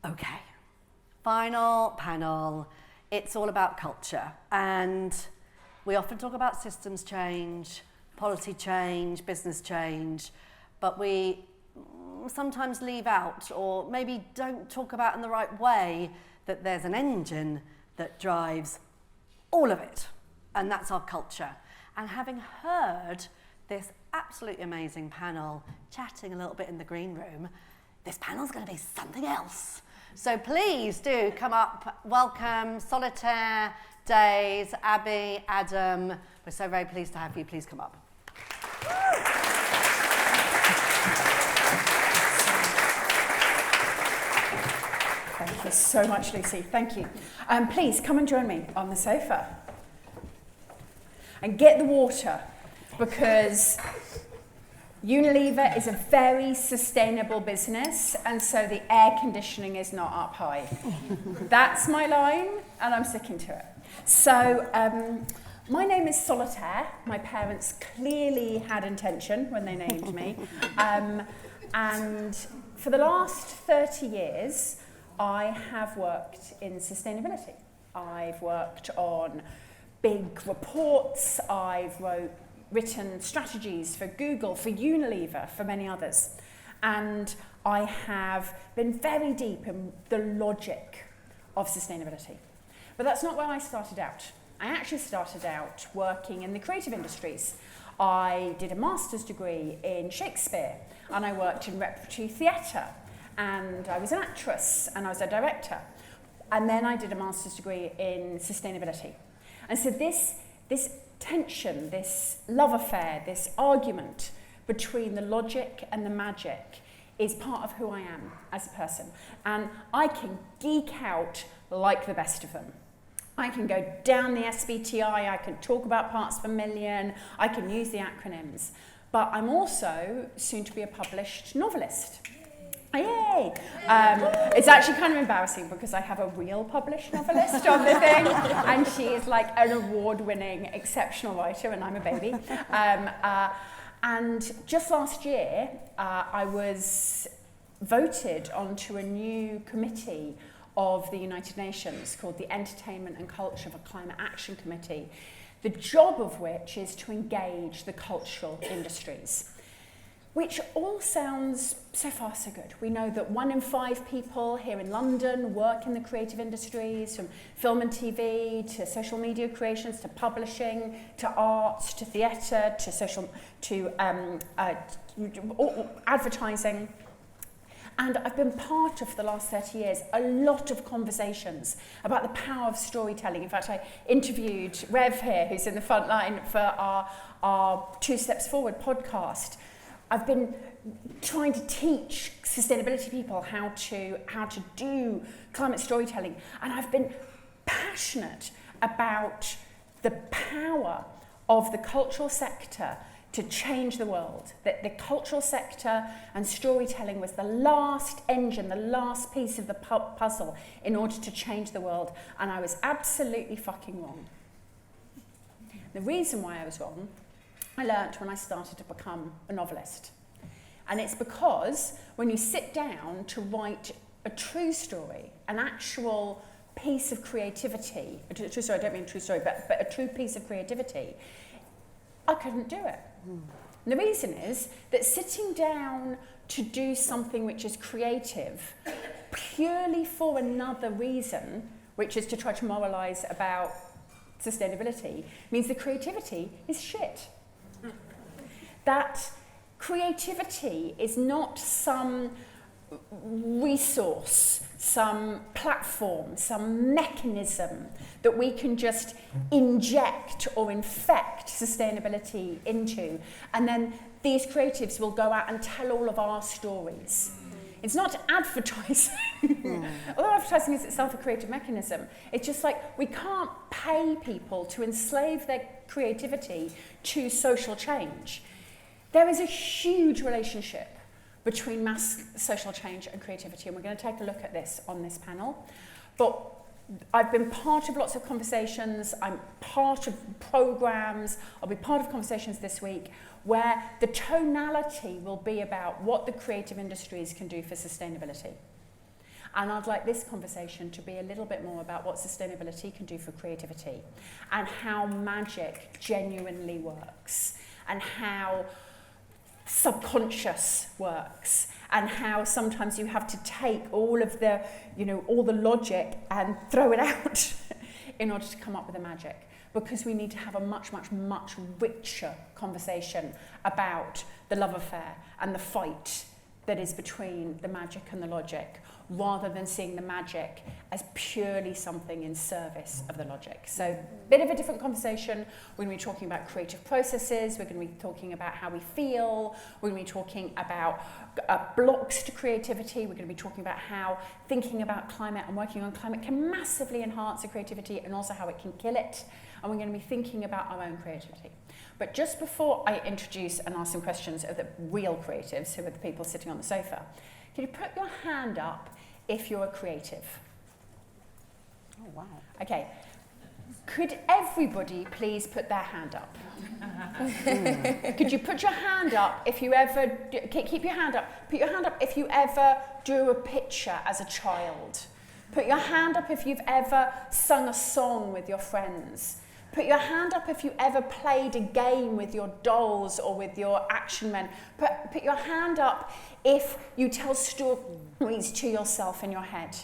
Okay, final panel. It's all about culture, and we often talk about systems change, policy change, business change, but we sometimes leave out, or maybe don't talk about in the right way, that there's an engine that drives all of it, and that's our culture. And having heard this absolutely amazing panel chatting a little bit in the green room, this panel's going to be something else. So please do come up, welcome Solitaire, Days, Abby, Adam. We're so very pleased to have you. Please come up. Thank you so much, Lucy. Thank you. Please come and join me on the sofa. And get the water, because Unilever is a very sustainable business, and so the air conditioning is not up high. That's my line, and I'm sticking to it. So, my name is Solitaire. My parents clearly had intention when they named me. And for the last 30 years, I have worked in sustainability. I've worked on big reports. I've written strategies for Google, for Unilever, for many others. And I have been very deep in the logic of sustainability. But that's not where I started out. I actually started out working in the creative industries. I did a master's degree in Shakespeare, and I worked in repertory theatre, and I was an actress, and I was a director. And then I did a master's degree in sustainability. And so this tension, this love affair, this argument between the logic and the magic is part of who I am as a person. And I can geek out like the best of them. I can go down the SBTI, I can talk about parts per million, I can use the acronyms. But I'm also soon to be a published novelist. Yay! It's actually kind of embarrassing because I have a real published novelist on the thing, and she is like an award-winning, exceptional writer, and I'm a baby. And just last year, I was voted onto a new committee of the United Nations called the Entertainment and Culture for Climate Action Committee, the job of which is to engage the cultural industries. Which all sounds so far so good. We know that 1 in 5 people here in London work in the creative industries, from film and TV to social media creations to publishing to arts to theatre to advertising. And I've been part of, for the last 30 years, a lot of conversations about the power of storytelling. In fact, I interviewed Rev here, who's in the front line for our Two Steps Forward podcast. I've been trying to teach sustainability people how to do climate storytelling, and I've been passionate about the power of the cultural sector to change the world. That the cultural sector and storytelling was the last engine, the last piece of the puzzle in order to change the world, and I was absolutely fucking wrong. The reason why I was wrong, I learnt when I started to become a novelist. And it's because when you sit down to write a true story, an actual piece of creativity, a true story, I don't mean a true story, but a true piece of creativity, I couldn't do it. And the reason is that sitting down to do something which is creative purely for another reason, which is to try to moralise about sustainability, means the creativity is shit. That creativity is not some resource, some platform, some mechanism that we can just inject or infect sustainability into, and then these creatives will go out and tell all of our stories. It's not advertising. Although advertising is itself a creative mechanism, it's just like we can't pay people to enslave their creativity to social change. There is a huge relationship between mass social change and creativity, and we're going to take a look at this on this panel. But I've been part of lots of conversations, I'm part of programs, I'll be part of conversations this week where the tonality will be about what the creative industries can do for sustainability. And I'd like this conversation to be a little bit more about what sustainability can do for creativity and how magic genuinely works and how subconscious works and how sometimes you have to take all of the, all the logic and throw it out in order to come up with the magic. Because we need to have a much, much, much richer conversation about the love affair and the fight that is between the magic and the logic, rather than seeing the magic as purely something in service of the logic. So a bit of a different conversation. We're going to be talking about creative processes. We're going to be talking about how we feel. We're going to be talking about blocks to creativity. We're going to be talking about how thinking about climate and working on climate can massively enhance the creativity and also how it can kill it. And we're going to be thinking about our own creativity. But just before I introduce and ask some questions of the real creatives, who are the people sitting on the sofa, can you put your hand up if you're a creative? Oh, wow. Okay. Could everybody please put their hand up? Could you put your hand up if you ever, keep your hand up, put your hand up if you ever drew a picture as a child. Put your hand up if you've ever sung a song with your friends. Put your hand up if you ever played a game with your dolls or with your action men. Put your hand up if you tell stories to yourself in your head.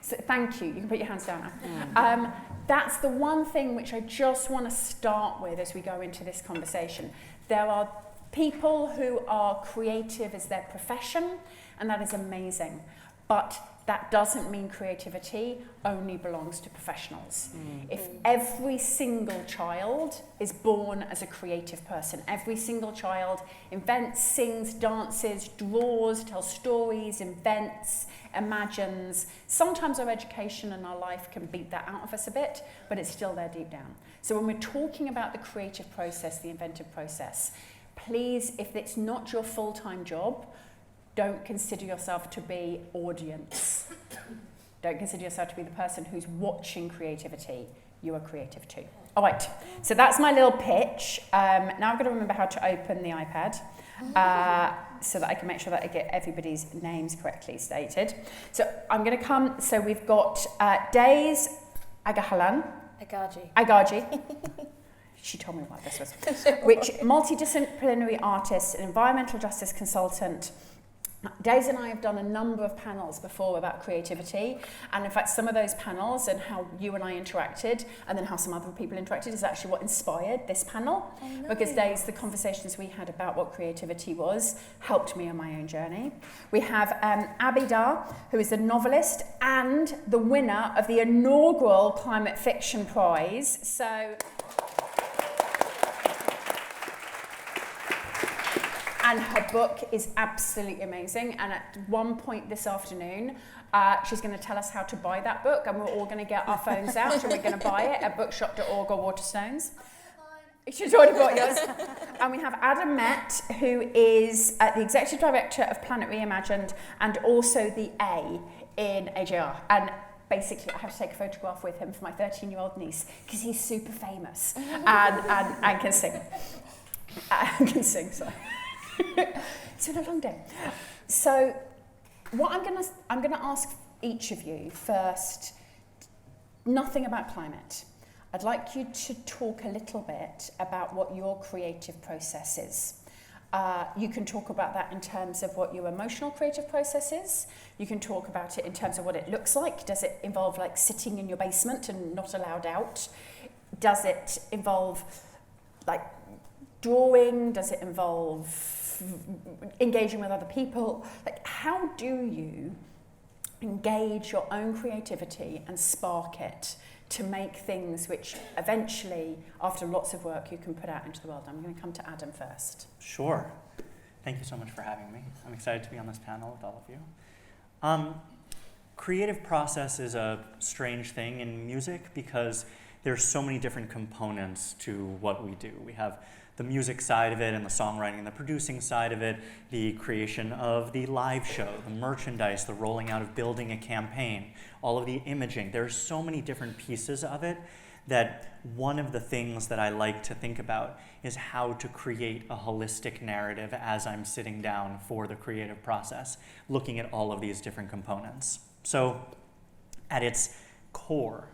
So, thank you. You can put your hands down now. That's the one thing which I just want to start with as we go into this conversation. There are people who are creative as their profession, and that is amazing. But that doesn't mean creativity only belongs to professionals. If every single child is born as a creative person, every single child invents, sings, dances, draws, tells stories, invents, imagines. Sometimes our education and our life can beat that out of us a bit, but it's still there deep down. So when we're talking about the creative process, the inventive process, please, if it's not your full-time job, don't consider yourself to be audience. Don't consider yourself to be the person who's watching creativity. You are creative too. All right, so that's my little pitch. Now I've got to remember how to open the iPad so that I can make sure that I get everybody's names correctly stated. So I'm going to come, so we've got Days Agahalan. Agaji. She told me what this was. Which multidisciplinary artist, an environmental justice consultant. Daisy and I have done a number of panels before about creativity, and in fact some of those panels and how you and I interacted and then how some other people interacted is actually what inspired this panel. Oh, nice. Because Daisy, the conversations we had about what creativity was helped me on my own journey. We have Abida, who is a novelist and the winner of the inaugural Climate Fiction Prize. So and her book is absolutely amazing. And at one point this afternoon, she's going to tell us how to buy that book. And we're all going to get our phones out and we're going to buy it at bookshop.org or Waterstones. She's already bought yours. And we have Adam Met, who is the Executive Director of Planet Reimagined and also the A in AJR. And basically, I have to take a photograph with him for my 13-year-old niece because he's super famous and can sing. Can sing, sorry. It's been a long day. So, what I'm gonna ask each of you first. Nothing about climate. I'd like you to talk a little bit about what your creative process is. You can talk about that in terms of what your emotional creative process is. You can talk about it in terms of what it looks like. Does it involve like sitting in your basement and not allowed out? Does it involve like drawing? Does it involve engaging with other people? Like, how do you engage your own creativity and spark it to make things which eventually, after lots of work, you can put out into the world? I'm going to come to Adam first. Sure. Thank you so much for having me. I'm excited to be on this panel with all of you. Creative process is a strange thing in music because there's so many different components to what we do. We have the music side of it and the songwriting and the producing side of it, the creation of the live show, the merchandise, the rolling out of building a campaign, all of the imaging. There's so many different pieces of it that one of the things that I like to think about is how to create a holistic narrative as I'm sitting down for the creative process, looking at all of these different components. So at its core,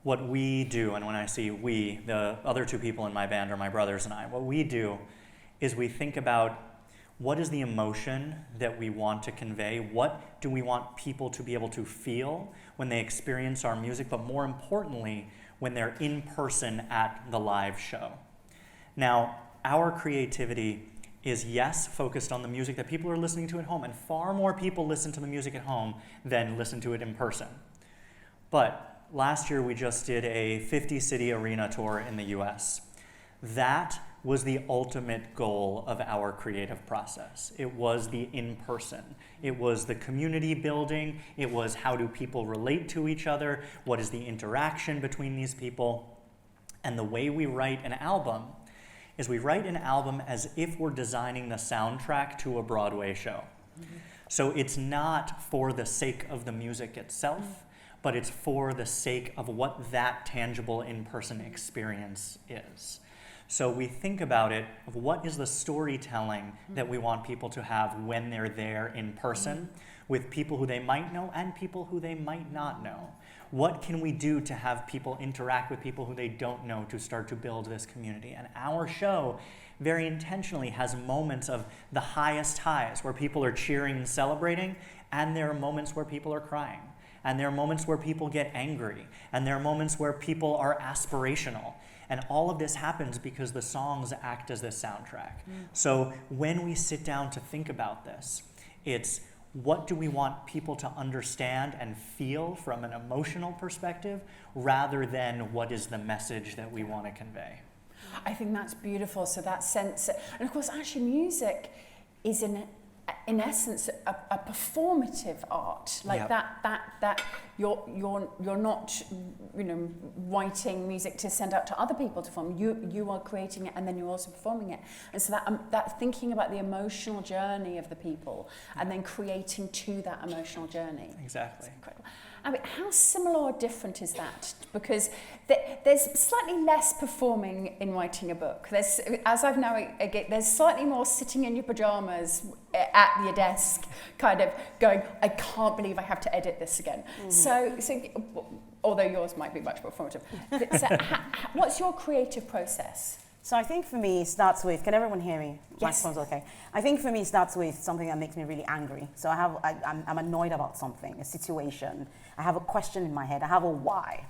what we do, and when I say we, the other two people in my band are my brothers and I, what we do is we think about what is the emotion that we want to convey, what do we want people to be able to feel when they experience our music, but more importantly, when they're in person at the live show. Now, our creativity is, yes, focused on the music that people are listening to at home, and far more people listen to the music at home than listen to it in person. But last year we just did a 50-city arena tour in the US. That was the ultimate goal of our creative process. It was the in-person. It was the community building. It was how do people relate to each other? What is the interaction between these people? And the way we write an album is we write an album as if we're designing the soundtrack to a Broadway show. Mm-hmm. So it's not for the sake of the music itself, but it's for the sake of what that tangible in-person experience is. So we think about it, of what is the storytelling that we want people to have when they're there in person with people who they might know and people who they might not know. What can we do to have people interact with people who they don't know to start to build this community? And our show very intentionally has moments of the highest highs where people are cheering and celebrating, and there are moments where people are crying. And there are moments where people get angry, and there are moments where people are aspirational. And all of this happens because the songs act as this soundtrack. So when we sit down to think about this, it's what do we want people to understand and feel from an emotional perspective rather than what is the message that we want to convey. I think that's beautiful. So that sense, and of course actually music is in essence a performative art, like Yep. that you're not writing music to send out to other people to perform. You are creating it and then you're also performing it, and so that thinking about the emotional journey of the people and then creating to that emotional journey. Exactly. It's incredible. I mean, how similar or different is that? Because there's slightly less performing in writing a book. There's, as I've now, there's slightly more sitting in your pajamas at your desk, kind of going, I can't believe I have to edit this again. Mm-hmm. So, although yours might be much more formative. So, what's your creative process? So I think for me it starts with, can everyone hear me? Yes. Microphone's okay. I think for me it starts with something that makes me really angry. So I'm annoyed about something, a situation. I have a question in my head. I have a why.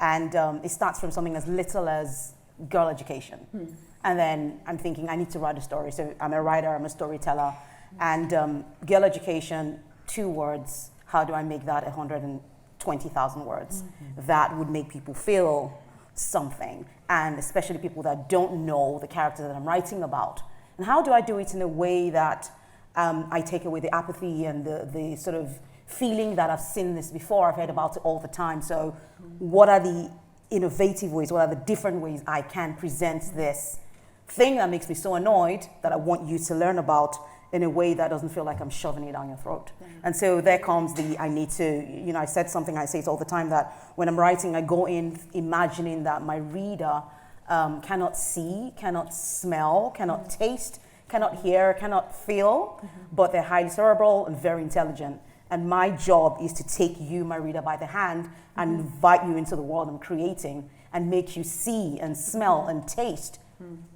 And it starts from something as little as girl education. And then I'm thinking I need to write a story. So I'm a writer, I'm a storyteller. And girl education, 2 words, how do I make that 120,000 words? That would make people feel something, and especially people that don't know the character that I'm writing about. And how do I do it in a way that I take away the apathy and the sort of feeling that I've seen this before, I've heard about it all the time. So what are the innovative ways, what are the different ways I can present this thing that makes me so annoyed that I want you to learn about in a way that doesn't feel like I'm shoving it down your throat. And so there comes I need to, I said something, I say it all the time, that when I'm writing, I go in imagining that my reader cannot see, cannot smell, cannot taste, cannot hear, cannot feel, but they're highly cerebral and very intelligent. And my job is to take you, my reader, by the hand and invite you into the world I'm creating and make you see and smell and taste,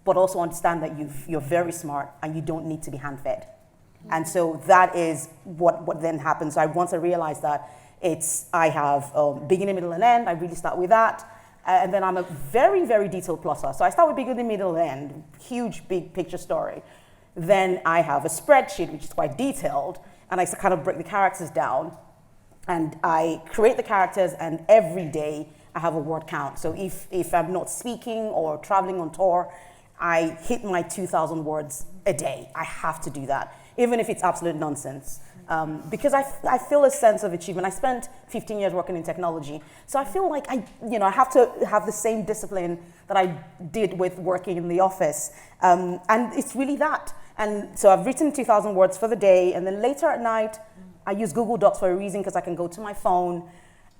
but also understand that you're very smart and you don't need to be hand-fed. And so that is what then happens. Once I realize that I have beginning, middle, and end, I really start with that. And then I'm a very, very detailed plotter. So I start with beginning, middle, end, huge, big picture story. Then I have a spreadsheet, which is quite detailed, and I kind of break the characters down. And I create the characters, and every day I have a word count. So if I'm not speaking or traveling on tour, I hit my 2,000 words a day. I have to do that, even if it's absolute nonsense. Because I feel a sense of achievement. I spent 15 years working in technology, so I feel like I have to have the same discipline that I did with working in the office. And it's really that. And so I've written 2,000 words for the day, and then later at night, I use Google Docs for a reason, because I can go to my phone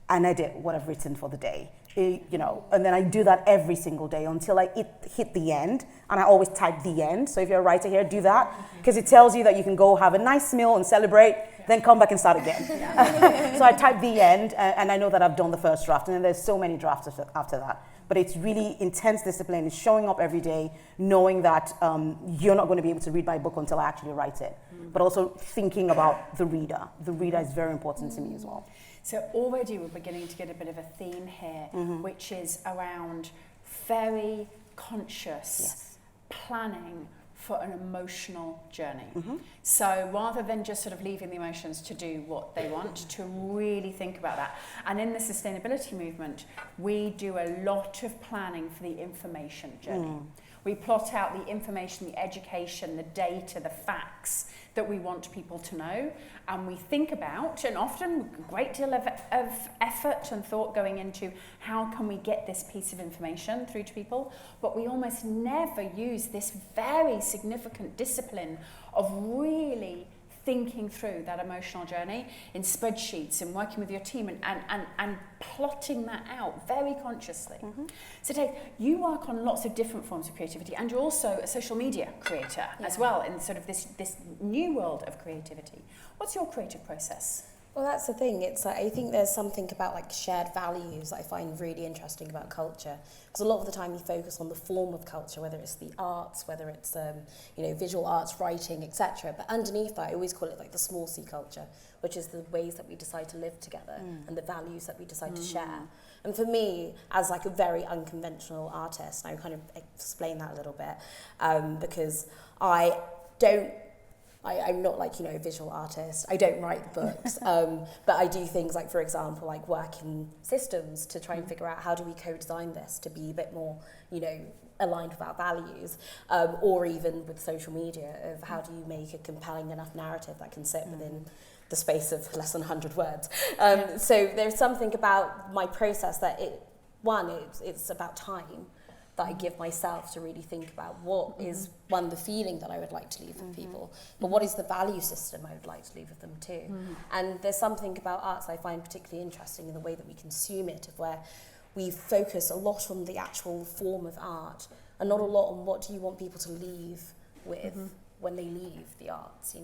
and edit what I've written for the day. And then I do that every single day until I hit the end, and I always type the end. So if you're a writer here, do that, because it tells you that you can go have a nice meal and celebrate. then come back and start again. So I type the end, and I know that I've done the first draft, and then there's so many drafts after that. But it's really intense discipline. It's showing up every day, knowing that you're not going to be able to read my book until I actually write it. But also thinking about the reader. The reader is very important to me as well. So already we're beginning to get a bit of a theme here, which is around very conscious planning for an emotional journey. So rather than just sort of leaving the emotions to do what they want, to really think about that. And in the sustainability movement, we do a lot of planning for the information journey. We plot out the information, the education, the data, the facts that we want people to know. And we think about, and often a great deal of effort and thought going into how can we get this piece of information through to people. But we almost never use this very significant discipline of really thinking through that emotional journey in spreadsheets and working with your team and plotting that out very consciously. So Dave, you work on lots of different forms of creativity, and you're also a social media creator as well in sort of this new world of creativity. What's your creative process? Well, that's the thing. It's like, I think there's something about like shared values that I find really interesting about culture. Because a lot of the time you focus on the form of culture, whether it's the arts, whether it's visual arts, writing, etc. But underneath that, I always call it like the small C culture, which is the ways that we decide to live together and the values that we decide to share. And for me, as like a very unconventional artist, and I kind of explain that a little bit, because I'm not like, a visual artist. I don't write books, but I do things like, for example, like work in systems to try and figure out how do we co-design this to be a bit more, aligned with our values, or even with social media of how do you make a compelling enough narrative that can sit within the space of less than 100 words. So there's something about my process that it's about time that I give myself to really think about what is, the feeling that I would like to leave with people, but what is the value system I would like to leave with them too. And there's something about arts I find particularly interesting in the way that we consume it, of where we focus a lot on the actual form of art and not a lot on what do you want people to leave with when they leave the arts,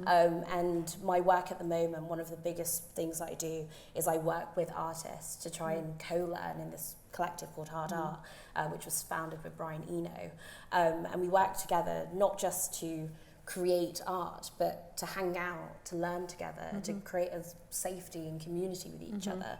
and my work at the moment, one of the biggest things I do is I work with artists to try and co-learn in this collective called Hard Art, which was founded with Brian Eno, and we work together not just to create art, but to hang out, to learn together, to create a safety and community with each other.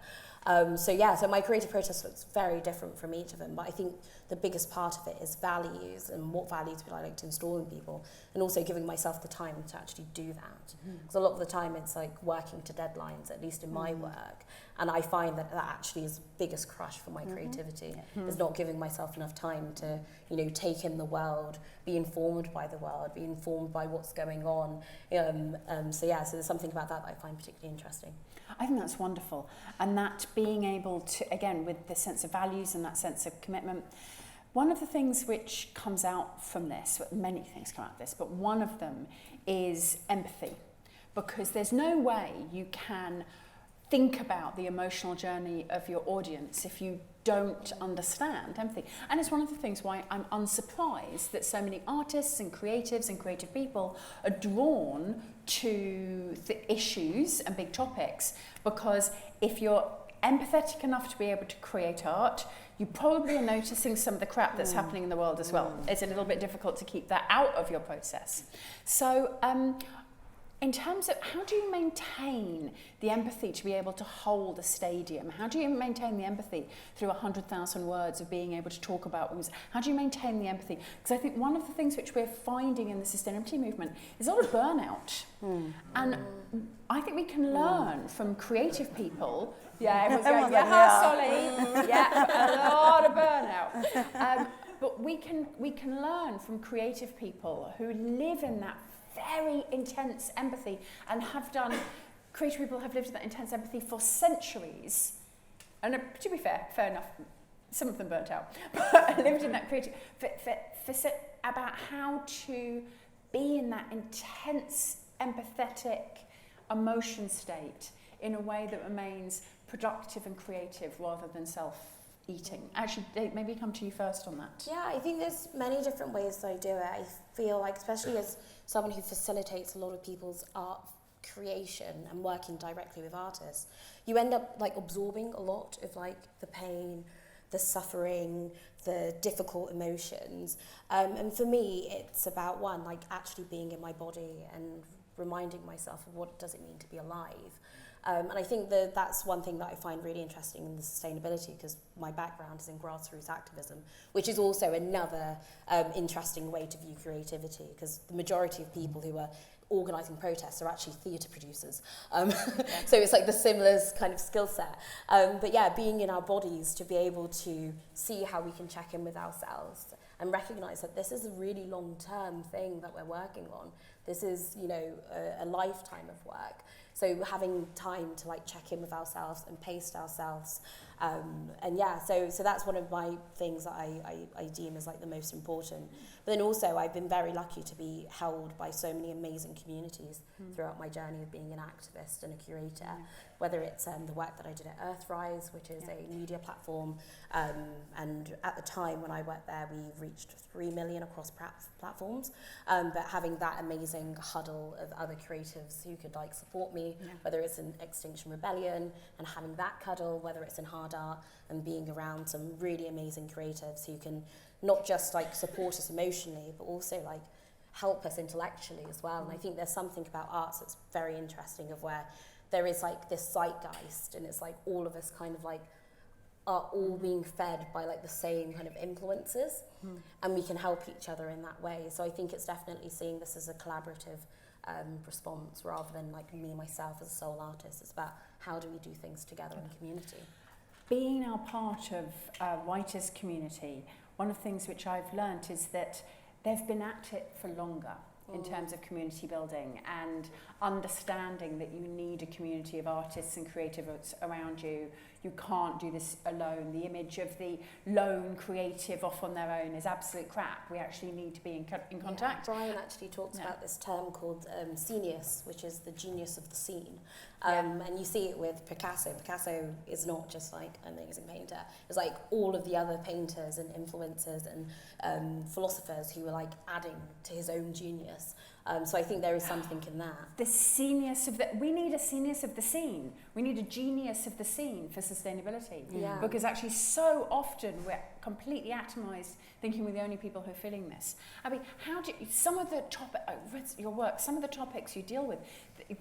So my creative process looks very different from each of them, but I think the biggest part of it is values and what values would I like to install in people, and also giving myself the time to actually do that. Because a lot of the time it's like working to deadlines, at least in my work, and I find that actually is the biggest crush for my creativity, is not giving myself enough time to, take in the world, be informed by the world, be informed by what's going on. So there's something about that I find particularly interesting. I think that's wonderful. And that being able to, again, with the sense of values and that sense of commitment, one of the things which comes out from this, many things come out of this, but one of them is empathy. Because there's no way you can think about the emotional journey of your audience if you don't understand empathy. And it's one of the things why I'm unsurprised that so many artists and creatives and creative people are drawn to the issues and big topics, because if you're empathetic enough to be able to create art, you probably are noticing some of the crap that's happening in the world as well. It's a little bit difficult to keep that out of your process. So in terms of how do you maintain the empathy to be able to hold a stadium? How do you maintain the empathy through 100,000 words of being able to talk about things? How do you maintain the empathy? Because I think one of the things which we're finding in the sustainability movement is a lot of burnout. And I think we can learn from creative people. Yeah, everyone's going, Solly. Yeah, a lot of burnout. But we can learn from creative people who live in that very intense empathy and creative people have lived in that intense empathy for centuries. And to be fair enough, some of them burnt out, but lived in that creative, about how to be in that intense, empathetic emotion state in a way that remains productive and creative rather than self-eating. Actually, Dave, maybe come to you first on that. Yeah, I think there's many different ways that I do it. I feel like, especially as someone who facilitates a lot of people's art creation and working directly with artists, you end up like absorbing a lot of like the pain, the suffering, the difficult emotions. And for me, it's about one, like actually being in my body and reminding myself of what does it mean to be alive. And I think that that's one thing that I find really interesting in the sustainability, because my background is in grassroots activism, which is also another interesting way to view creativity, because the majority of people who are organising protests are actually theatre producers. So it's like the similar kind of skill set. But yeah, being in our bodies to be able to see how we can check in with ourselves and recognise that this is a really long-term thing that we're working on. This is, you know, a lifetime of work. So having time to like check in with ourselves and pace ourselves. And yeah, so that's one of my things that I deem as like the most important. But then also I've been very lucky to be held by so many amazing communities throughout my journey of being an activist and a curator, whether it's the work that I did at Earthrise, which is a media platform. And at the time when I worked there, we reached 3 million across platforms. But having that amazing huddle of other creatives who could like support me, whether it's in Extinction Rebellion, and having that cuddle, whether it's in hard art, and being around some really amazing creatives who can not just like support us emotionally, but also like help us intellectually as well. And I think there's something about arts that's very interesting, of where there is like this zeitgeist, and it's like all of us kind of like are all being fed by like the same kind of influences, and we can help each other in that way. So I think it's definitely seeing this as a collaborative response, rather than like me, myself as a sole artist. It's about how do we do things together in community. Being now part of a writers' community, one of the things which I've learnt is that they've been at it for longer in terms of community building, and understanding that you need a community of artists and creatives around you. You can't do this alone. The image of the lone creative off on their own is absolute crap. We actually need to be in contact. Yeah, Brian actually talks about this term called scenius, which is the genius of the scene. And you see it with Picasso. Picasso is not just like an amazing painter. It's like all of the other painters and influencers and philosophers who were like adding to his own genius. So I think there is something in that. The genius of we need a genius of the scene. We need a genius of the scene for sustainability. Yeah. Because actually so often we're completely atomized, thinking we're the only people who are feeling this. I mean, how do you, some of the topic, I read your work, some of the topics you deal with,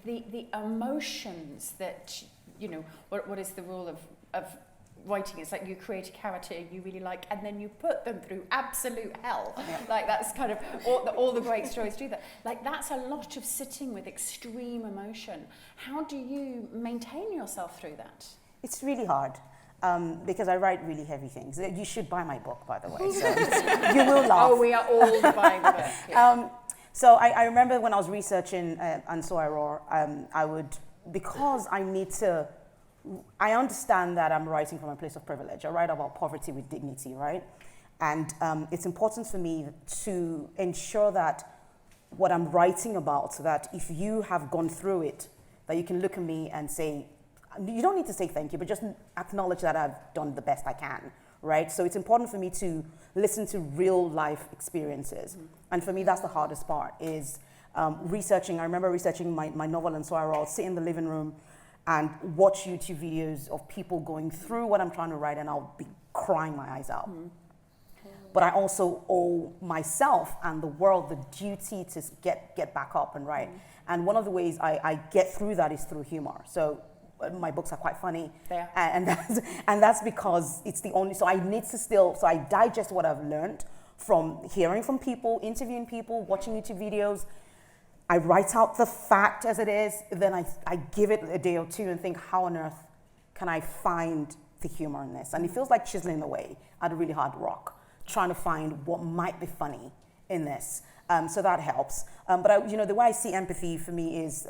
the emotions that, you know, what is the rule of writing? It's like you create a character you really like, and then you put them through absolute hell. Like that's kind of all the great stories do that. Like that's a lot of sitting with extreme emotion. How do you maintain yourself through that? It's really hard. Because I write really heavy things. You should buy my book, by the way. So you will laugh. Oh, we are all buying the book. Yeah. So I remember when I was researching And So I Roar, I would, because I understand that I'm writing from a place of privilege. I write about poverty with dignity, right? And it's important for me to ensure that what I'm writing about, so that if you have gone through it, that you can look at me and say, you don't need to say thank you, but just acknowledge that I've done the best I can, right? So it's important for me to listen to real life experiences. And for me, that's the hardest part, is researching. I remember researching my novel, and so I would sit in the living room and watch YouTube videos of people going through what I'm trying to write, and I'll be crying my eyes out. But I also owe myself and the world the duty to get back up and write. And one of the ways I get through that is through humor. So my books are quite funny, and that's because it's the only. So I need to so I digest what I've learned from hearing from people, interviewing people, watching YouTube videos. I write out the fact as it is, then I give it a day or two and think, how on earth can I find the humor in this? And it feels like chiseling away at a really hard rock, trying to find what might be funny in this. So that helps. But the way I see empathy for me is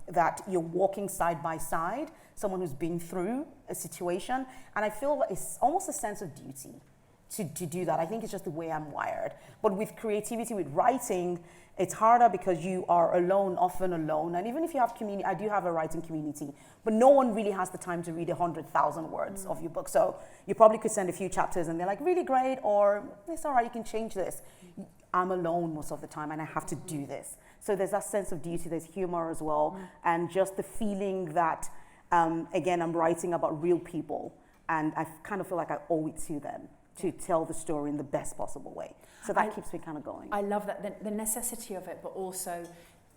that you're walking side by side, someone who's been through a situation, and I feel it's almost a sense of duty to do that. I think it's just the way I'm wired. But with creativity, with writing, it's harder because you are alone, often alone. And even if you have community, I do have a writing community, but no one really has the time to read 100,000 words of your book. So you probably could send a few chapters and they're like, really great, or it's all right, you can change this. I'm alone most of the time and I have to do this. So there's that sense of duty, there's humor as well, and just the feeling that, again, I'm writing about real people and I kind of feel like I owe it to them to tell the story in the best possible way. So that keeps me kind of going. I love that, the necessity of it, but also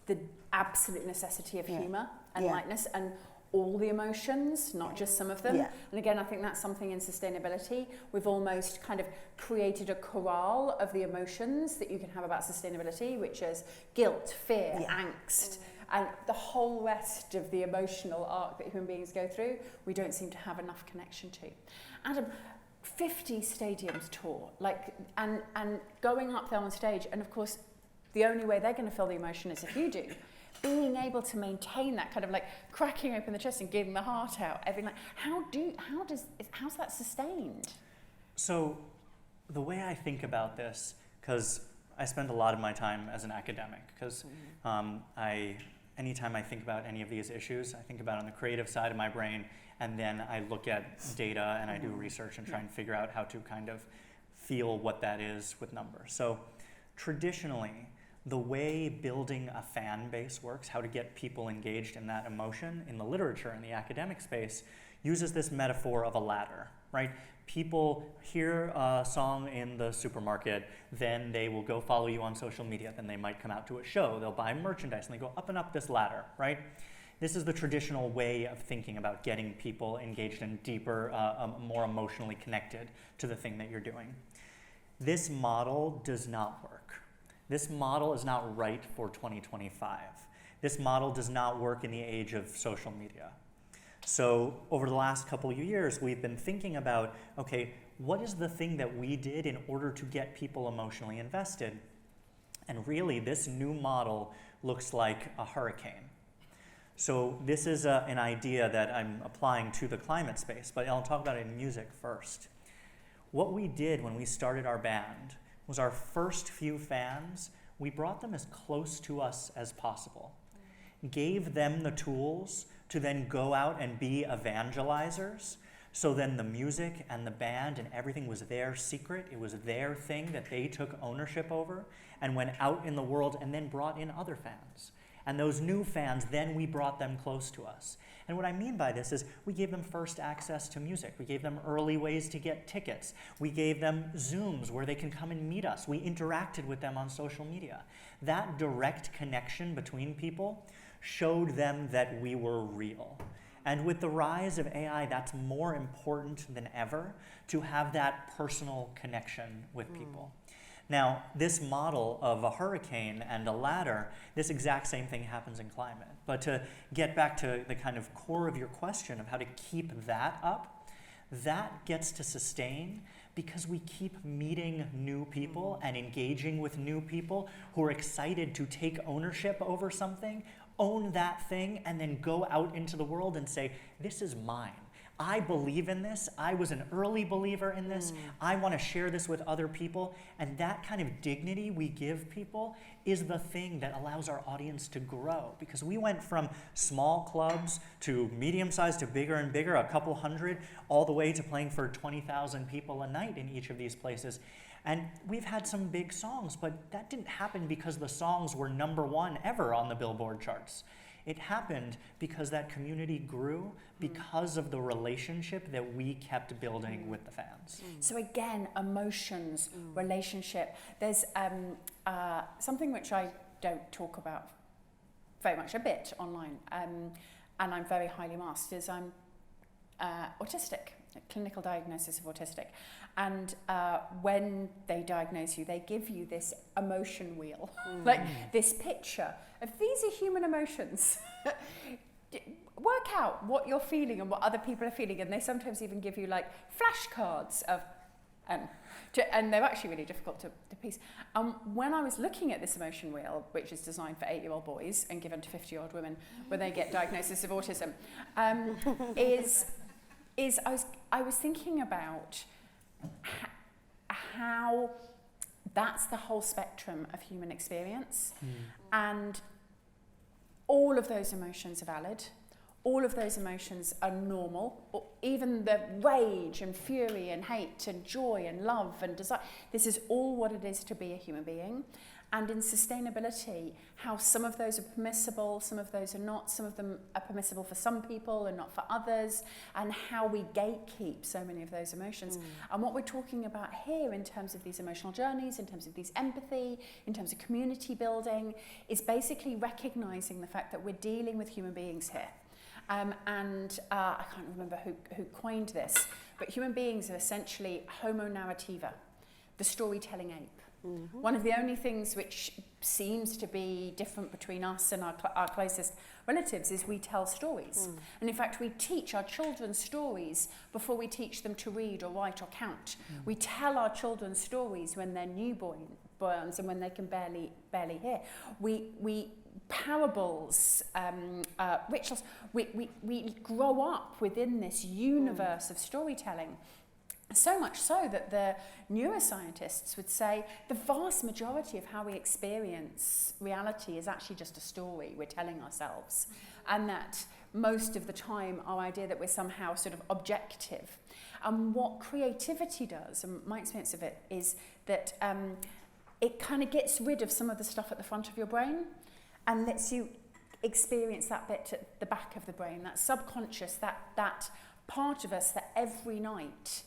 the absolute necessity of humour and lightness and all the emotions, not just some of them. Yeah. And again, I think that's something in sustainability. We've almost kind of created a chorale of the emotions that you can have about sustainability, which is guilt, fear, angst, and the whole rest of the emotional arc that human beings go through, we don't seem to have enough connection to. Adam, 50 stadiums tour, like, and going up there on stage, and of course, the only way they're going to feel the emotion is if you do. Being able to maintain that kind of like cracking open the chest and getting the heart out, everything like, how's that sustained? So the way I think about this, because I spend a lot of my time as an academic, because anytime I think about any of these issues, I think about it on the creative side of my brain, and then I look at data and I do research and try and figure out how to kind of feel what that is with numbers. So traditionally, the way building a fan base works, how to get people engaged in that emotion in the literature, in the academic space, uses this metaphor of a ladder, right? People hear a song in the supermarket, then they will go follow you on social media, then they might come out to a show, they'll buy merchandise, and they go up and up this ladder, right? This is the traditional way of thinking about getting people engaged and deeper, more emotionally connected to the thing that you're doing. This model does not work. This model is not right for 2025. This model does not work in the age of social media. So over the last couple of years, we've been thinking about, okay, what is the thing that we did in order to get people emotionally invested? And really, this new model looks like a hurricane. So this is an idea that I'm applying to the climate space, but I'll talk about it in music first. What we did when we started our band was our first few fans, we brought them as close to us as possible, gave them the tools to then go out and be evangelizers. So then the music and the band and everything was their secret. It was their thing that they took ownership over and went out in the world and then brought in other fans. And those new fans, then we brought them close to us. And what I mean by this is we gave them first access to music. We gave them early ways to get tickets. We gave them Zooms where they can come and meet us. We interacted with them on social media. That direct connection between people showed them that we were real. And with the rise of AI, that's more important than ever to have that personal connection with people. Now, this model of a hurricane and a ladder, this exact same thing happens in climate. But to get back to the kind of core of your question of how to keep that up, that gets to sustain because we keep meeting new people and engaging with new people who are excited to take ownership over something, own that thing, and then go out into the world and say, this is mine. I believe in this. I was an early believer in this. I want to share this with other people. And that kind of dignity we give people is the thing that allows our audience to grow. Because we went from small clubs to medium-sized to bigger and bigger, a couple hundred, all the way to playing for 20,000 people a night in each of these places. And we've had some big songs, but that didn't happen because the songs were #1 ever on the Billboard charts. It happened because that community grew because of the relationship that we kept building with the fans. So again, emotions, relationship. There's something which I don't talk about very much, a bit online, and I'm very highly masked, is I'm autistic, a clinical diagnosis of autistic. And when they diagnose you, they give you this emotion wheel, like this picture of these are human emotions. Work out what you're feeling and what other people are feeling. And they sometimes even give you like flashcards of, and they're actually really difficult to piece. When I was looking at this emotion wheel, which is designed for 8-year-old boys and given to 50-year-old women when they get diagnosis of autism, I was thinking about how that's the whole spectrum of human experience. And all of those emotions are valid. All of those emotions are normal. Or even the rage and fury and hate and joy and love and desire. This is all what it is to be a human being. And in sustainability, how some of those are permissible, some of those are not, some of them are permissible for some people and not for others, and how we gatekeep so many of those emotions. And what we're talking about here in terms of these emotional journeys, in terms of these empathy, in terms of community building, is basically recognizing the fact that we're dealing with human beings here. I can't remember who coined this, but human beings are essentially homo narrativa, the storytelling ape. One of the only things which seems to be different between us and our closest relatives is we tell stories. And in fact, we teach our children stories before we teach them to read or write or count. We tell our children stories when they're newborns and when they can barely hear. We parables, rituals. We grow up within this universe of storytelling. So much so that the neuroscientists would say the vast majority of how we experience reality is actually just a story we're telling ourselves. And that most of the time our idea that we're somehow sort of objective. And what creativity does, and my experience of it, is that it kind of gets rid of some of the stuff at the front of your brain and lets you experience that bit at the back of the brain, that subconscious, that part of us that every night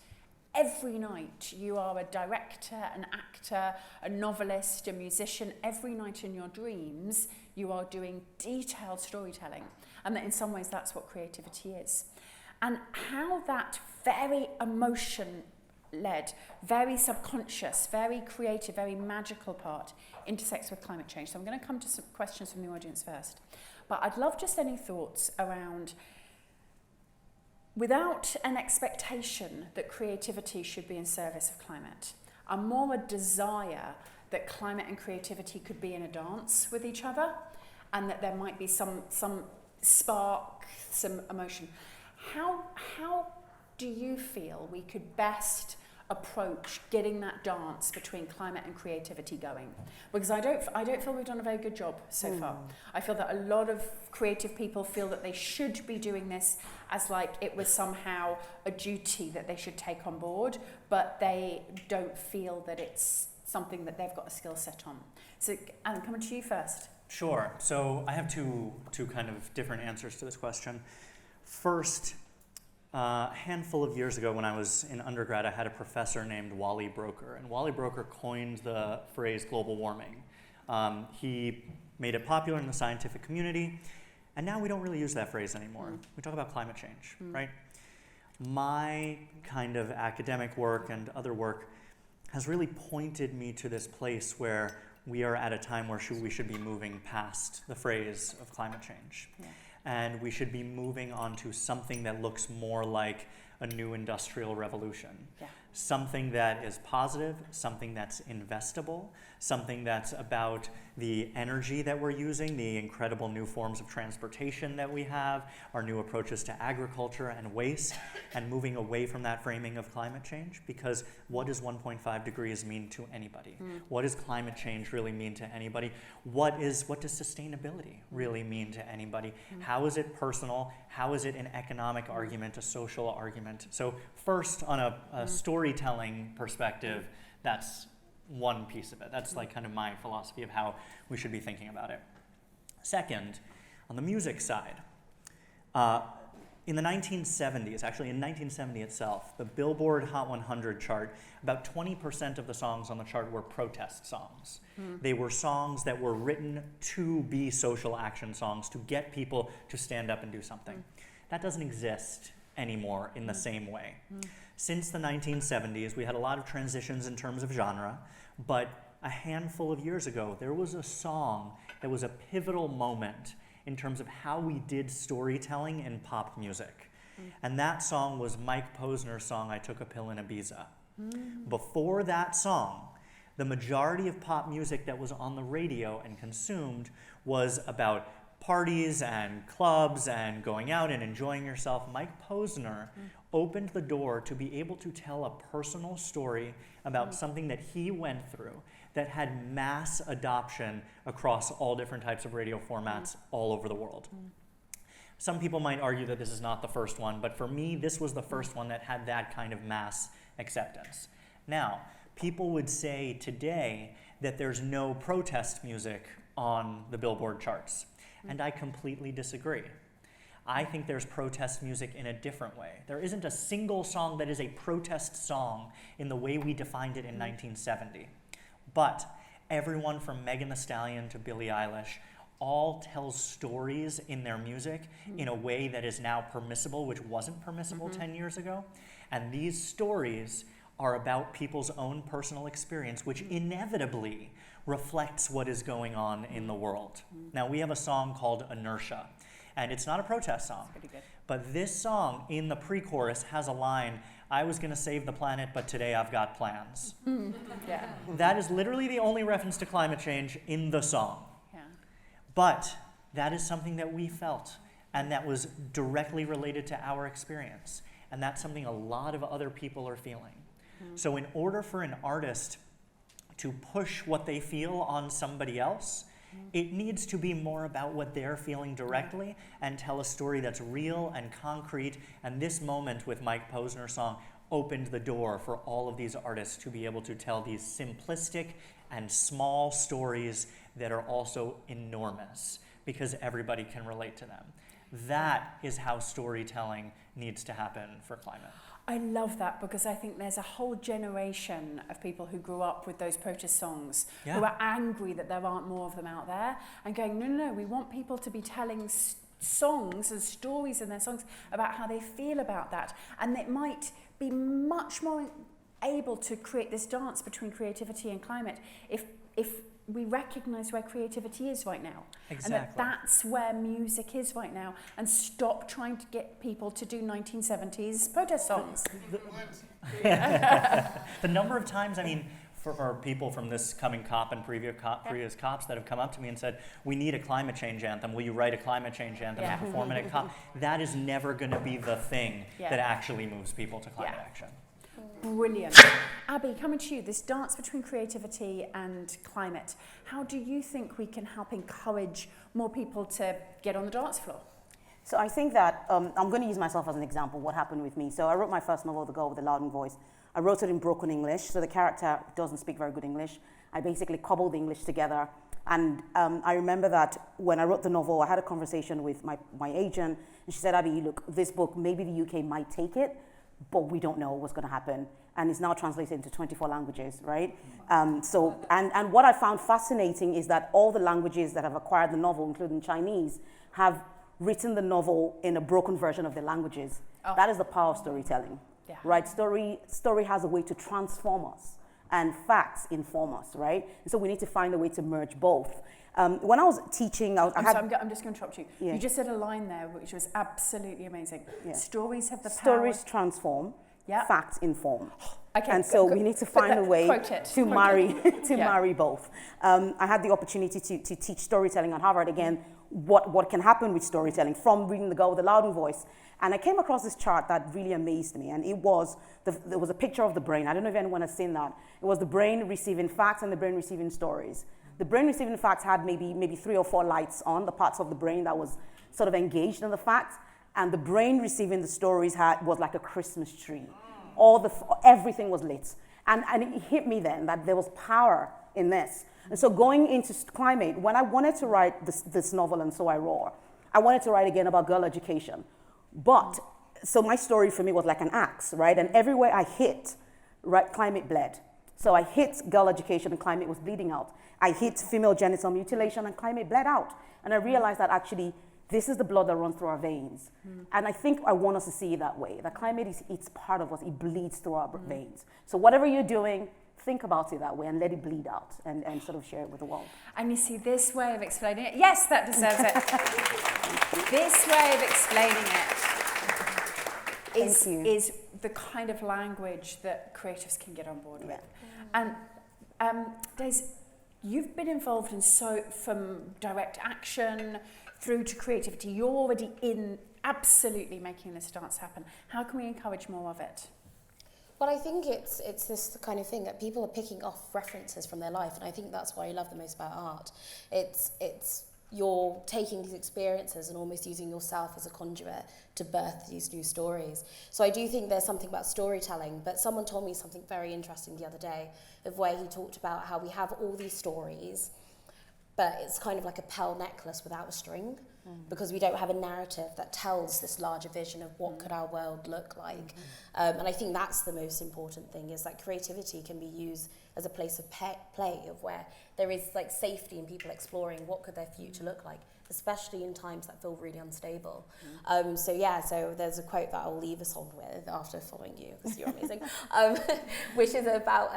you are a director, an actor, a novelist, a musician. Every night in your dreams, you are doing detailed storytelling. And that in some ways, that's what creativity is. And how that very emotion-led, very subconscious, very creative, very magical part intersects with climate change. So I'm going to come to some questions from the audience first. But I'd love just any thoughts around, without an expectation that creativity should be in service of climate, and more a desire that climate and creativity could be in a dance with each other, and that there might be some spark, some emotion. How do you feel we could best approach getting that dance between climate and creativity going? Because I don't feel we've done a very good job so far. I feel that a lot of creative people feel that they should be doing this as like it was somehow a duty that they should take on board, but they don't feel that it's something that they've got a skill set on. So Alan, coming to you first. Sure. So I have two kind of different answers to this question. First, a handful of years ago when I was in undergrad, I had a professor named Wally Broker, and Wally Broker coined the phrase global warming. He made it popular in the scientific community, and now we don't really use that phrase anymore. We talk about climate change, right? My kind of academic work and other work has really pointed me to this place where we are at a time where we should be moving past the phrase of climate change. Yeah. And we should be moving on to something that looks more like a new industrial revolution. Yeah. Something that is positive, something that's investable, something that's about the energy that we're using, the incredible new forms of transportation that we have, our new approaches to agriculture and waste, and moving away from that framing of climate change. Because what does 1.5 degrees mean to anybody? What does climate change really mean to anybody? What does sustainability really mean to anybody? How is it personal? How is it an economic argument, a social argument? So first, on a storytelling perspective, that's one piece of it. That's like kind of my philosophy of how we should be thinking about it. Second, on the music side, in the 1970s, actually in 1970 itself, the Billboard Hot 100 chart, about 20% of the songs on the chart were protest songs. They were songs that were written to be social action songs, to get people to stand up and do something. That doesn't exist anymore in the same way. Since the 1970s, we had a lot of transitions in terms of genre, but a handful of years ago, there was a song that was a pivotal moment in terms of how we did storytelling in pop music. And that song was Mike Posner's song, I Took a Pill in Ibiza. Before that song, the majority of pop music that was on the radio and consumed was about parties and clubs and going out and enjoying yourself, Mike Posner opened the door to be able to tell a personal story about something that he went through that had mass adoption across all different types of radio formats all over the world. Some people might argue that this is not the first one, but for me, this was the first one that had that kind of mass acceptance. Now, people would say today that there's no protest music on the Billboard charts, and I completely disagree. I think there's protest music in a different way. There isn't a single song that is a protest song in the way we defined it in 1970. But everyone from Megan Thee Stallion to Billie Eilish all tells stories in their music in a way that is now permissible, which wasn't permissible 10 years ago. And these stories are about people's own personal experience, which inevitably reflects what is going on in the world. Now, we have a song called Inertia, and it's not a protest song. But this song, in the pre-chorus, has a line, "I was gonna save the planet, but today I've got plans." Yeah. That is literally the only reference to climate change in the song. Yeah. But that is something that we felt, and that was directly related to our experience. And that's something a lot of other people are feeling. So in order for an artist to push what they feel on somebody else, it needs to be more about what they're feeling directly and tell a story that's real and concrete. And this moment with Mike Posner's song opened the door for all of these artists to be able to tell these simplistic and small stories that are also enormous because everybody can relate to them. That is how storytelling needs to happen for climate. I love that because I think there's a whole generation of people who grew up with those protest songs who are angry that there aren't more of them out there and going, no, we want people to be telling songs and stories in their songs about how they feel about that. And it might be much more able to create this dance between creativity and climate if we recognise where creativity is right now. Exactly. And that's where music is right now, and stop trying to get people to do 1970s protest songs. The number of times, I mean, for people from this coming COP and previous COPs that have come up to me and said, we need a climate change anthem. Will you write a climate change anthem and perform it at COP? That is never going to be the thing that actually moves people to climate action. Brilliant. Abby, coming to you, this dance between creativity and climate. How do you think we can help encourage more people to get on the dance floor? So I think that, I'm going to use myself as an example, what happened with me. So I wrote my first novel, The Girl with the Loud Voice. I wrote it in broken English, so the character doesn't speak very good English. I basically cobbled the English together. And I remember that when I wrote the novel, I had a conversation with my agent, and she said, Abby, look, this book, maybe the UK might take it, but we don't know what's going to happen. And it's now translated into 24 languages, right? And what I found fascinating is that all the languages that have acquired the novel, including Chinese, have written the novel in a broken version of their languages. Oh. That is the power of storytelling, right? Story has a way to transform us, and facts inform us, right? And so we need to find a way to merge both. When I was teaching, I'm just going to interrupt you. Yeah. You just said a line there which was absolutely amazing. Yeah. Stories have the power. Stories transform, facts inform. Okay, and so we need to find a way to marry both. I had the opportunity to teach storytelling at Harvard again. What can happen with storytelling from reading The Girl with the Loud Voice. And I came across this chart that really amazed me, and there was a picture of the brain. I don't know if anyone has seen that. It was the brain receiving facts and the brain receiving stories. The brain receiving facts had maybe 3 or 4 lights on, the parts of the brain that was sort of engaged in the facts, and the brain receiving the stories was like a Christmas tree. Everything was lit. And it hit me then that there was power in this. And so going into climate, when I wanted to write this novel, And So I Roar, I wanted to write again about girl education. But, so my story for me was like an axe, right? And everywhere I hit, right, climate bled. So I hit girl education and climate was bleeding out. I hit female genital mutilation and climate bled out. And I realized that actually this is the blood that runs through our veins. And I think I want us to see it that way, that climate it's part of us, it bleeds through our veins. So whatever you're doing, think about it that way and let it bleed out and sort of share it with the world. And you see, this way of explaining it, yes, that deserves it. This way of explaining it is the kind of language that creatives can get on board with. And Des, you've been involved in from direct action through to creativity. You're already in absolutely making this dance happen. How can we encourage more of it? Well, I think it's this kind of thing that people are picking off references from their life, and I think that's what I love the most about art. It's you're taking these experiences and almost using yourself as a conduit to birth these new stories. So I do think there's something about storytelling, but someone told me something very interesting the other day of where he talked about how we have all these stories, but it's kind of like a pearl necklace without a string, because we don't have a narrative that tells this larger vision of what could our world look like. And I think that's the most important thing, is that creativity can be used as a place of play, of where there is like safety in people exploring what could their future look like, especially in times that feel really unstable. So there's a quote that I'll leave us on with after following you, because you're amazing, which is about,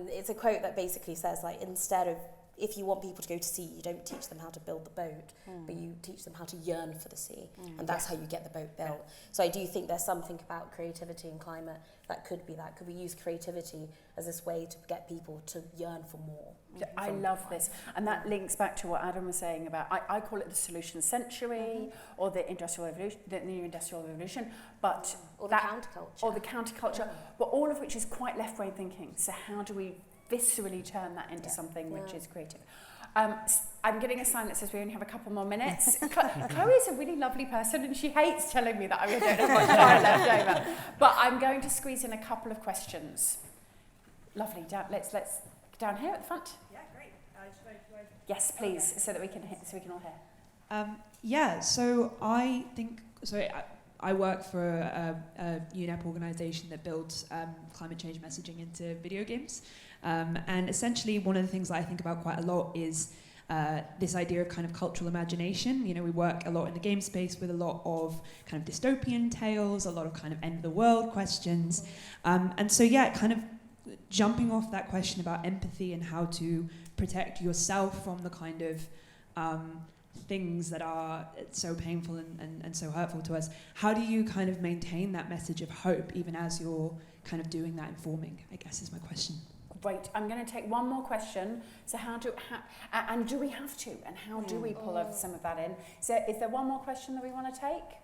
it's a quote that basically says, like, instead of, if you want people to go to sea, you don't teach them how to build the boat, but you teach them how to yearn for the sea. And that's how you get the boat built. So I do think there's something about creativity and climate that could be that. Could we use creativity as this way to get people to yearn for more? I love this. And that links back to what Adam was saying about, I call it the solution century, or the industrial revolution, the new industrial revolution, but Or the counterculture. Or the counterculture, but all of which is quite left-brain thinking. So how do we viscerally turn that into something which is creative? I'm getting a sign that says we only have a couple more minutes. Chloe is a really lovely person, and she hates telling me that I don't have much time left over. But I'm going to squeeze in a couple of questions. Lovely. Let's down here at the front. Yeah, great. Should I... Yes, please, so that we can all hear. So I think I work for a UNEP organisation that builds climate change messaging into video games. And essentially one of the things that I think about quite a lot is this idea of kind of cultural imagination. You know, we work a lot in the game space with a lot of kind of dystopian tales, a lot of kind of end of the world questions. And so, kind of jumping off that question about empathy and how to protect yourself from the kind of things that are so painful and so hurtful to us, how do you kind of maintain that message of hope even as you're kind of doing that informing, I guess is my question. Great. I'm going to take one more question. So and do we have to? And how do we pull some of that in? So is there one more question that we want to take?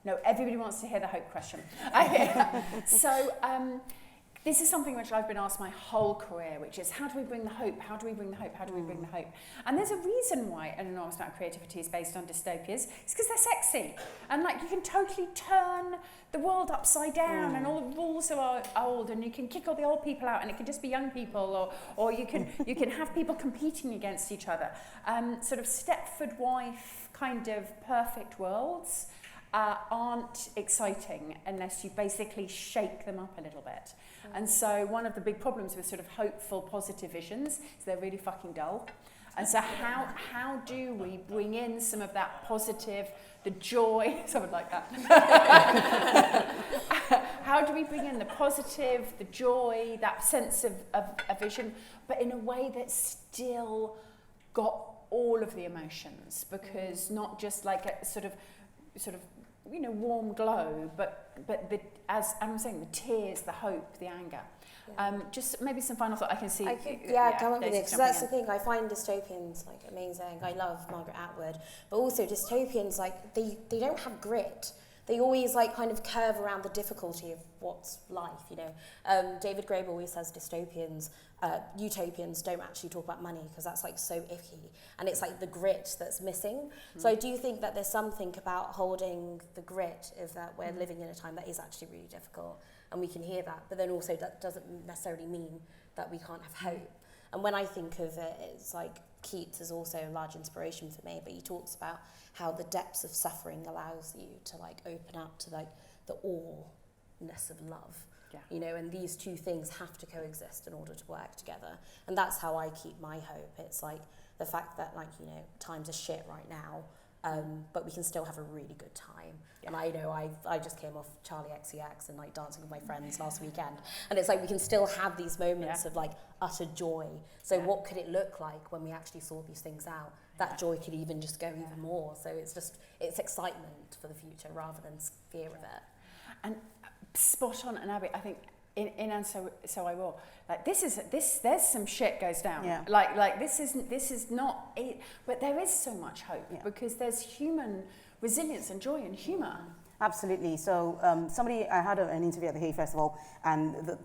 No, everybody wants to hear the hope question. So this is something which I've been asked my whole career, which is how do we bring the hope? How do we bring the hope? How do we bring the hope? And there's a reason why an enormous amount of creativity is based on dystopias. It's because they're sexy. And like you can totally turn the world upside down and all the rules are old and you can kick all the old people out and it can just be young people or you can have people competing against each other. Sort of Stepford wife kind of perfect worlds aren't exciting unless you basically shake them up a little bit. And so one of the big problems with sort of hopeful, positive visions is they're really fucking dull. And so how do we bring in some of that positive, the joy, something like that. How do we bring in the positive, the joy, that sense of a vision, but in a way that's still got all of the emotions, because not just like a sort of warm glow, but as I'm saying, the tears, the hope, the anger. Just maybe some final thought. I can see. Come up with it, because that's the thing. I find dystopians like amazing. I love Margaret Atwood, but also dystopians like they don't have grit. They always like kind of curve around the difficulty of what's life. David Graeber always says dystopians, utopians don't actually talk about money because that's like so icky, and it's like the grit that's missing. So I do think that there's something about holding the grit of that we're living in a time that is actually really difficult, and we can hear that. But then also that doesn't necessarily mean that we can't have hope. And when I think of it, it's like Keats is also a large inspiration for me, but he talks about how the depths of suffering allows you to like open up to like the all-ness of love. And these two things have to coexist in order to work together. And that's how I keep my hope. It's like the fact that times are shit right now, but we can still have a really good time. And I just came off Charlie XCX and like dancing with my friends last weekend. And it's like we can still have these moments of like utter joy. So what could it look like when we actually sort these things out? That joy could even just go even more. So it's excitement for the future rather than fear of it. And spot on, and Abby, I think in and so I will. Like there's some shit goes down. Yeah. Like this is not it, but there is so much hope because there's human resilience and joy and humor. Absolutely. So I had an interview at the Hay Festival, and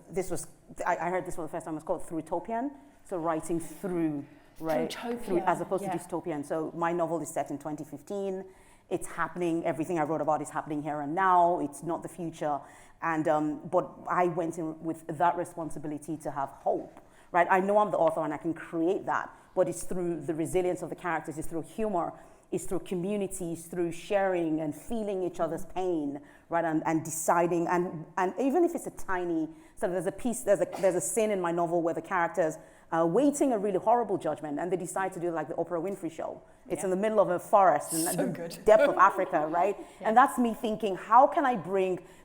I heard this for the first time. It's called Through-topian. So writing through, right? Through, as opposed to dystopian. So my novel is set in 2015. It's happening. Everything I wrote about is happening here and now. It's not the future. And but I went in with that responsibility to have hope, right? I know I'm the author and I can create that, but it's through the resilience of the characters. It's through humor. It's through communities, through sharing and feeling each other's pain, right? And deciding, and even if it's a tiny, so there's a scene in my novel where the characters are waiting a really horrible judgment, and they decide to do like the Oprah Winfrey show. It's in the middle of a forest in the depth of Africa, right? And that's me thinking, how can I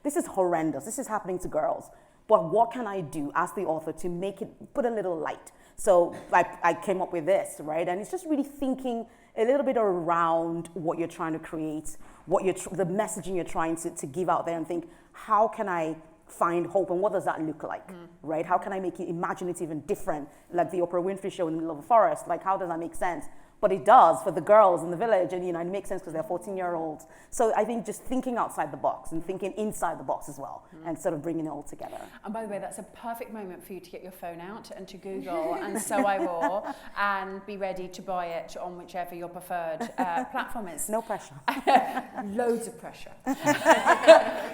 this is horrendous, this is happening to girls, but what can I do as the author to make it, put a little light? So I came up with this, right? And it's just really thinking a little bit around what you're trying to create, the messaging you're trying to give out there, and think, how can I find hope, and what does that look like, right? How can I make it imaginative and different, like the Oprah Winfrey show in the middle of a forest? Like, how does that make sense? But it does for the girls in the village, and it makes sense because they're 14-year-olds. So I think just thinking outside the box and thinking inside the box as well, and sort of bringing it all together. And by the way, that's a perfect moment for you to get your phone out and to Google and So I Will, and be ready to buy it on whichever your preferred platform is. No pressure. Loads of pressure.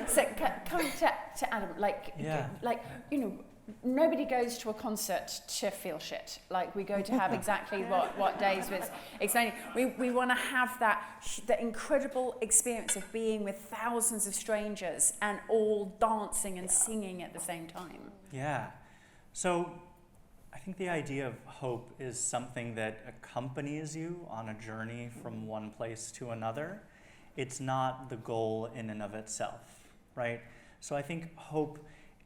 So coming to Adam, nobody goes to a concert to feel shit. Like, we go to have exactly what Days was explaining. We want to have that incredible experience of being with thousands of strangers and all dancing and singing at the same time. Yeah. So I think the idea of hope is something that accompanies you on a journey from one place to another. It's not the goal in and of itself, right? So I think hope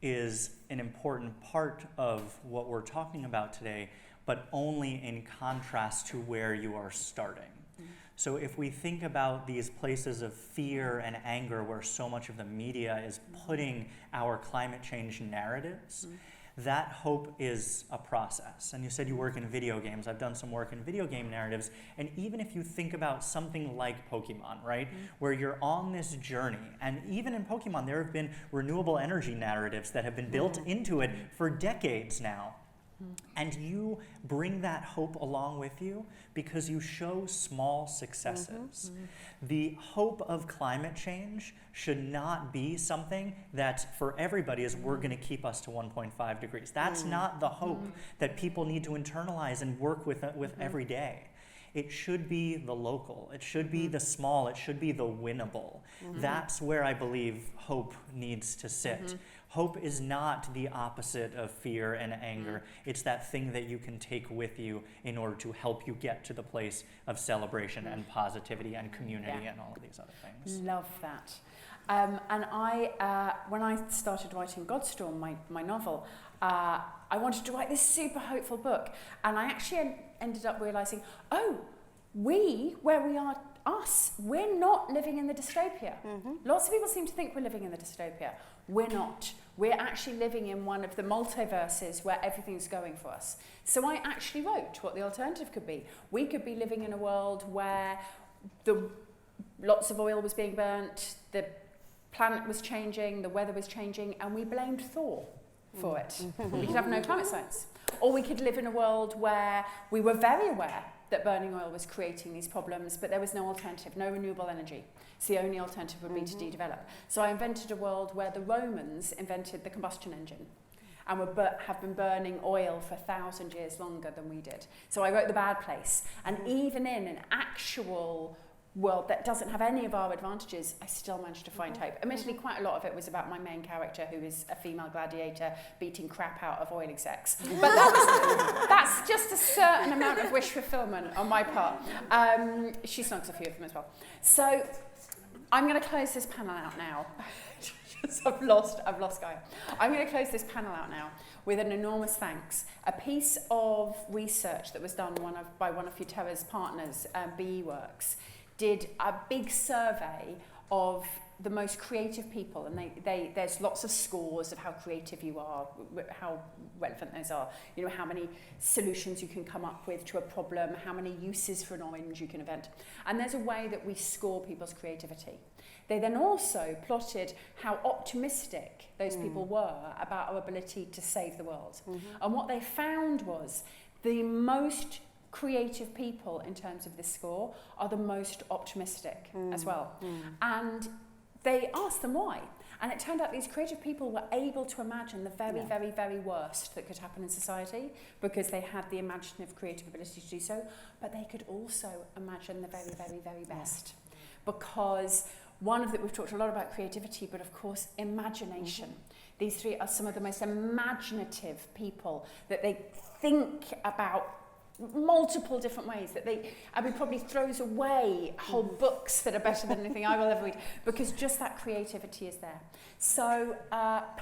is an important part of what we're talking about today, but only in contrast to where you are starting. So if we think about these places of fear and anger where so much of the media is putting our climate change narratives, that hope is a process. And you said you work in video games. I've done some work in video game narratives. And even if you think about something like Pokemon, right, where you're on this journey, and even in Pokemon, there have been renewable energy narratives that have been built into it for decades now. And you bring that hope along with you because you show small successes. The hope of climate change should not be something that for everybody is we're going to keep us to 1.5 degrees. That's not the hope that people need to internalize and work with every day. It should be the local. It should be the small. It should be the winnable. That's where I believe hope needs to sit. Hope is not the opposite of fear and anger. It's that thing that you can take with you in order to help you get to the place of celebration and positivity and community and all of these other things. Love that. And I, when I started writing Godstorm, my novel, I wanted to write this super hopeful book. And I actually ended up realizing, where we are, we're not living in the dystopia. Lots of people seem to think we're living in the dystopia. We're not. We're actually living in one of the multiverses where everything's going for us. So I actually wrote what the alternative could be. We could be living in a world where lots of oil was being burnt, the planet was changing, the weather was changing, and we blamed Thor for it. We could have no climate science. Or we could live in a world where we were very aware that burning oil was creating these problems, but there was no alternative, no renewable energy. So the only alternative would be to de-develop. So I invented a world where the Romans invented the combustion engine and have been burning oil for 1,000 years longer than we did. So I wrote The Bad Place. And even in an actual world that doesn't have any of our advantages, I still managed to find hope. Admittedly, quite a lot of it was about my main character, who is a female gladiator beating crap out of oil execs. But that's just a certain amount of wish fulfillment on my part. She snugs a few of them as well. So I'm going to close this panel out now. I've lost Gaia. I'm going to close this panel out now with an enormous thanks. A piece of research that was done by one of Futera's partners, BE Works, did a big survey of the most creative people, and there's lots of scores of how creative you are, how relevant those are, you know, how many solutions you can come up with to a problem, how many uses for an orange you can invent. And there's a way that we score people's creativity. They then also plotted how optimistic those people were about our ability to save the world. And what they found was the most creative people in terms of this score are the most optimistic as well. And they asked them why. And it turned out these creative people were able to imagine the very, very, very worst that could happen in society because they had the imaginative creative ability to do so, but they could also imagine the very, very, very best. Because we've talked a lot about creativity, but of course, imagination. These three are some of the most imaginative people, that they think about multiple different ways, that Abby probably throws away whole books that are better than anything I will ever read, because just that creativity is there. So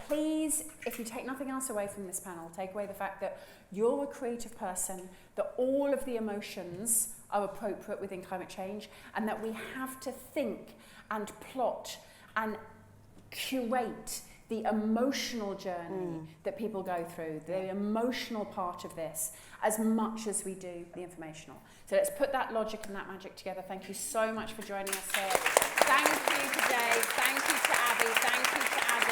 please, if you take nothing else away from this panel, take away the fact that you're a creative person, that all of the emotions are appropriate within climate change, and that we have to think and plot and curate the emotional journey that people go through, the emotional part of this, as much as we do the informational. So let's put that logic and that magic together. Thank you so much for joining us here. Thank you to Dave, thank you to Abby, thank you to Adam.